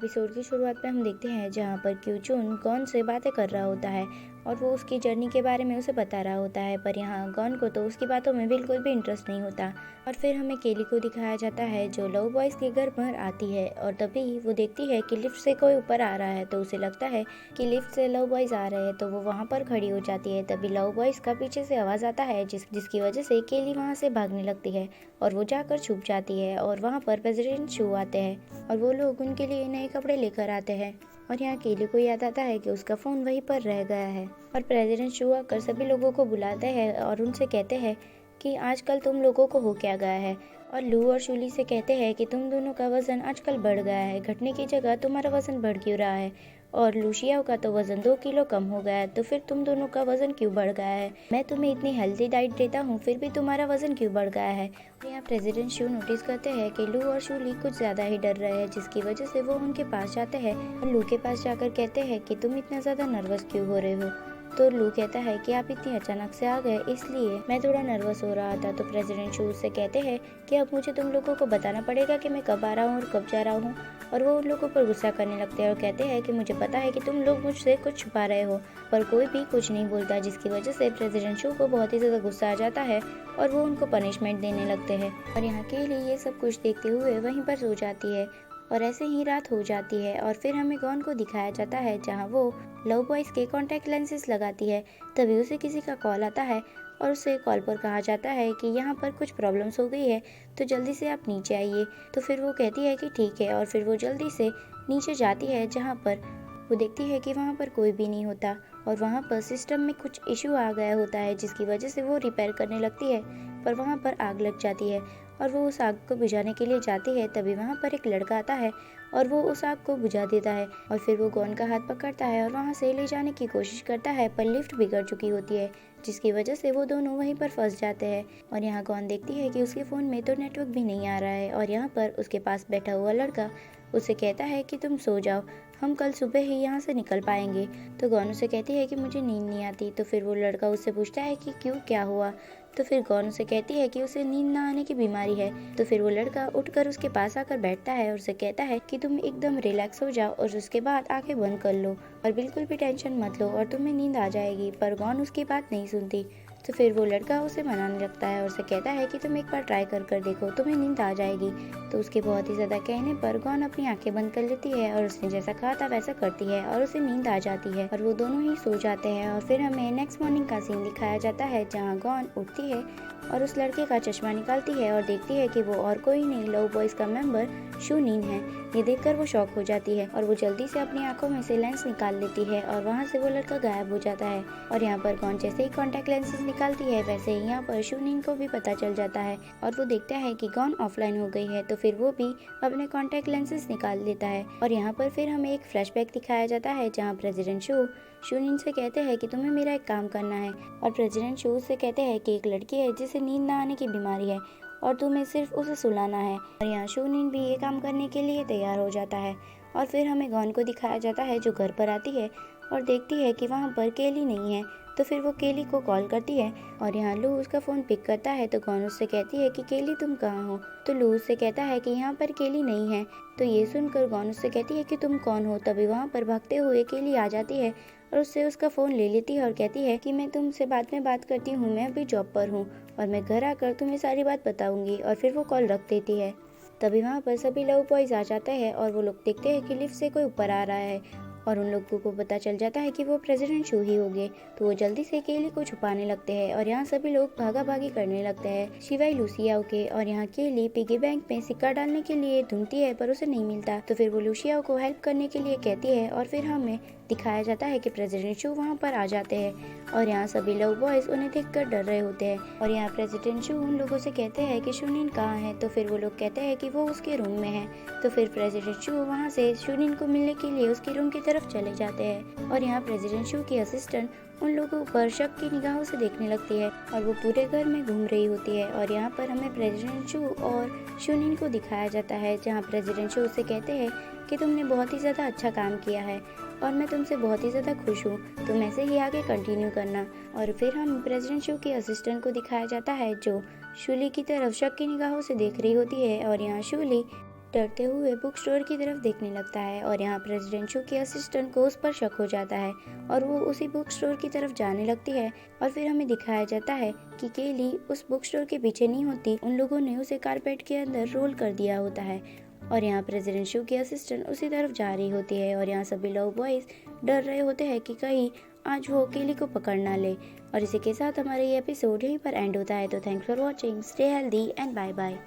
Episode की शुरुआत में हम देखते हैं जहाँ पर क्यूचून गॉन से बातें कर रहा होता है और वो उसकी जर्नी के बारे में उसे बता रहा होता है, पर यहाँ गॉन को तो उसकी बातों में बिल्कुल भी इंटरेस्ट नहीं होता। और फिर हमें केली को दिखाया जाता है जो लव बॉयज़ के घर पर आती है और तभी वो देखती है कि लिफ्ट से कोई ऊपर आ रहा है, तो उसे लगता है कि लिफ्ट से लव बॉयज़ आ रहे हैं, तो वो वहाँ पर खड़ी हो जाती है। तभी लव बॉयज़ का पीछे से आवाज़ आता है जिसकी वजह से केली वहाँ से भागने लगती है और वो जाकर छुप जाती है। और वहाँ पर प्रेसिडेंट शू आते हैं और वो लोग उनके लिए नए कपड़े लेकर आते हैं और यहाँ केली को याद आता है कि उसका फ़ोन वहीं पर रह गया है। और प्रेसिडेंट शू आकर सभी लोगों को बुलाते हैं और उनसे कहते हैं कि आजकल तुम लोगों को हो क्या गया है। और लू और शूली से कहते हैं कि तुम दोनों का वज़न आजकल बढ़ गया है, घटने की जगह तुम्हारा वज़न बढ़ क्यों रहा है। और लूशिया का तो वज़न 2 किलो कम हो गया है, तो फिर तुम दोनों का वज़न क्यों बढ़ गया है। मैं तुम्हें इतनी हेल्दी डाइट देता हूँ फिर भी तुम्हारा वज़न क्यों बढ़ गया है। यहाँ प्रेसिडेंट शू नोटिस करते हैं कि लू और शूली कुछ ज़्यादा ही डर रहे हैं, जिसकी वजह से वो उनके पास जाते हैं और लू के पास जाकर कहते हैं कि तुम इतना ज़्यादा नर्वस क्यों हो रहे हो। तो लू कहता है कि आप इतनी अचानक से आ गए इसलिए मैं थोड़ा नर्वस हो रहा था। तो प्रेसिडेंट शू से कहते हैं कि अब मुझे तुम लोगों को बताना पड़ेगा कि मैं कब आ रहा हूँ और कब जा रहा हूँ। और वो उन लोगों पर गुस्सा करने लगते हैं और कहते हैं कि मुझे पता है कि तुम लोग मुझसे कुछ छुपा रहे हो, पर कोई भी कुछ नहीं बोलता, जिसकी वजह से प्रेसिडेंट शू को बहुत ही ज़्यादा गुस्सा आ जाता है और वो उनको पनिशमेंट देने लगते हैं। और यहाँ के लिए ये सब कुछ देखते हुए वहीं पर सो जाती है और ऐसे ही रात हो जाती है। और फिर हमें गॉन को दिखाया जाता है जहाँ वो लव बॉयज़ के कॉन्टैक्ट लेंसेज लगाती है। तभी उसे किसी का कॉल आता है और उसे कॉल पर कहा जाता है कि यहाँ पर कुछ प्रॉब्लम्स हो गई है, तो जल्दी से आप नीचे आइए। तो फिर वो कहती है कि ठीक है और फिर वो जल्दी से नीचे जाती है, जहाँ पर वो देखती है कि वहाँ पर कोई भी नहीं होता और वहाँ पर सिस्टम में कुछ इशू आ गया होता है, जिसकी वजह से वो रिपेयर करने लगती है, पर वहाँ पर आग लग जाती है और वो उस आग को बुझाने के लिए जाती है। तभी वहाँ पर एक लड़का आता है और वो उस आग को बुझा देता है और फिर वो गॉन का हाथ पकड़ता है और वहाँ से ले जाने की कोशिश करता है, पर लिफ्ट बिगड़ चुकी होती है, जिसकी वजह से वो दोनों वहीं पर फंस जाते हैं। और यहाँ गॉन देखती है कि उसके फ़ोन में तो नेटवर्क भी नहीं आ रहा है और यहाँ पर उसके पास बैठा हुआ लड़का उसे कहता है कि तुम सो जाओ, हम कल सुबह ही यहाँ से निकल पाएंगे। तो गॉन उसे कहती है कि मुझे नींद नहीं आती। तो फिर वो लड़का उससे पूछता है कि क्यों, क्या हुआ। तो फिर गॉन उसे कहती है कि उसे नींद ना आने की बीमारी है। तो फिर वो लड़का उठकर उसके पास आकर बैठता है और उसे कहता है कि तुम एकदम रिलैक्स हो जाओ और उसके बाद आंखें बंद कर लो और बिल्कुल भी टेंशन मत लो और तुम्हें नींद आ जाएगी। पर गॉन उसकी बात नहीं सुनती। तो फिर वो लड़का उसे मनाने लगता है और उसे कहता है कि तुम एक बार ट्राई कर देखो, तुम्हें नींद आ जाएगी। तो उसके बहुत ही ज़्यादा कहने पर गॉन अपनी आंखें बंद कर लेती है और उसने जैसा कहा था वैसा करती है और उसे नींद आ जाती है और वो दोनों ही सो जाते हैं। और फिर हमें नेक्स्ट मॉर्निंग का सीन दिखाया जाता है जहाँ गॉन उठती है और उस लड़के का चश्मा निकालती है और देखती है कि वो और कोई नहीं लव बॉयज़ का मेंबर शू नीन है। ये देखकर वो शॉक हो जाती है और वो जल्दी से अपनी आंखों में से लेंस निकाल लेती है और वहाँ से वो लड़का गायब हो जाता है। और यहाँ पर गॉन जैसे ही कॉन्टैक्ट लेंसेज निकालती है वैसे ही यहाँ पर शू नीन को भी पता चल जाता है और वो देखता है कि गॉन ऑफलाइन हो गई है। तो फिर वो भी अपने कॉन्टैक्ट लेंसेज निकाल लेता है और यहाँ पर फिर हमें एक फ्लैशबैक दिखाया जाता है जहाँ प्रेसिडेंट शू नीन से कहते हैं कि तुम्हें मेरा एक काम करना है। और प्रेसिडेंट शू से कहते हैं कि एक लड़की है जिसे नींद ना आने की बीमारी है और तुम्हें सिर्फ उसे सुलाना है। और यहाँ शू नीन भी ये काम करने के लिए तैयार हो जाता है। और फिर हमें गॉन को दिखाया जाता है जो घर पर आती है और देखती है कि वहाँ पर केली नहीं है। तो फिर वो केली को कॉल करती है और यहाँ लू उसका फ़ोन पिक करता है। तो गॉन उससे कहती है कि केली तुम कहाँ हो। तो लू उससे कहता है कि यहाँ पर केली नहीं है। तो ये सुनकर गॉन उससे कहती है कि तुम कौन हो। तभी वहाँ पर भागते हुए केली आ जाती है और उससे उसका फ़ोन ले लेती है और कहती है कि मैं तुमसे बाद में बात करती हूँ, मैं अभी जॉब पर हूँ और मैं घर आकर तुम्हें सारी बात बताऊंगी। और फिर वो कॉल रख देती है। तभी वहाँ पर सभी लव बॉयज़ आ जाते हैं और वो लोग देखते हैं कि लिफ्ट से कोई ऊपर आ रहा है और उन लोगों को पता चल जाता है कि वो प्रेसिडेंट शू ही होंगे। तो वो जल्दी से केली को छुपाने लगते हैं और यहाँ सभी लोग भागा भागी करने लगते हैं सिवाय लूसिया के। और यहाँ केली पिगी बैंक में सिक्का डालने के लिए ढूंढती है पर उसे नहीं मिलता। तो फिर वो लूसिया को हेल्प करने के लिए कहती है और फिर हमें दिखाया जाता है कि प्रेसिडेंट शू वहाँ पर आ जाते हैं और यहाँ सभी लव बॉयज़ उन्हें देखकर डर रहे होते हैं। और यहाँ प्रेसिडेंट शू उन लोगों से कहते हैं कि शूनिन कहाँ है। तो फिर वो लोग कहते हैं कि वो उसके रूम में है। तो फिर प्रेसिडेंट शू वहाँ से शूनिन को मिलने के लिए उसके रूम की तरफ चले जाते हैं और यहाँ प्रेसिडेंट शू की असिस्टेंट उन लोगों पर शक की निगाहों से देखने लगती है और वो पूरे घर में घूम रही होती है। और यहाँ पर हमें प्रेसिडेंट शू और शूनिन को दिखाया जाता है जहाँ प्रेसिडेंट शू से कहते हैं कि तुमने बहुत ही ज़्यादा अच्छा काम किया है और मैं तुमसे बहुत ही ज़्यादा खुश हूँ, तुम ऐसे ही आगे कंटिन्यू करना। और फिर हम प्रेसिडेंट शू की असिस्टेंट को दिखाया जाता है जो शूली की तरफ शक की निगाहों से देख रही होती है और यहाँ शूली डरते हुए बुक स्टोर की तरफ देखने लगता है और यहाँ प्रेसिडेंट शू के असिस्टेंट को उस पर शक हो जाता है और वो उसी बुक स्टोर की तरफ जाने लगती है। और फिर हमें दिखाया जाता है कि केली उस बुक स्टोर के पीछे नहीं होती, उन लोगों ने उसे कारपेट के अंदर रोल कर दिया होता है और यहाँ प्रेसिडेंट शू की असिस्टेंट उसी तरफ जा रही होती है और यहाँ सभी लोग बॉयज डर रहे होते हैं कि कहीं आज वो केली को पकड़ ना ले। और इसी के साथ हमारा ये एपिसोड यहीं पर एंड होता है। तो thanks for watching, stay healthy and bye bye.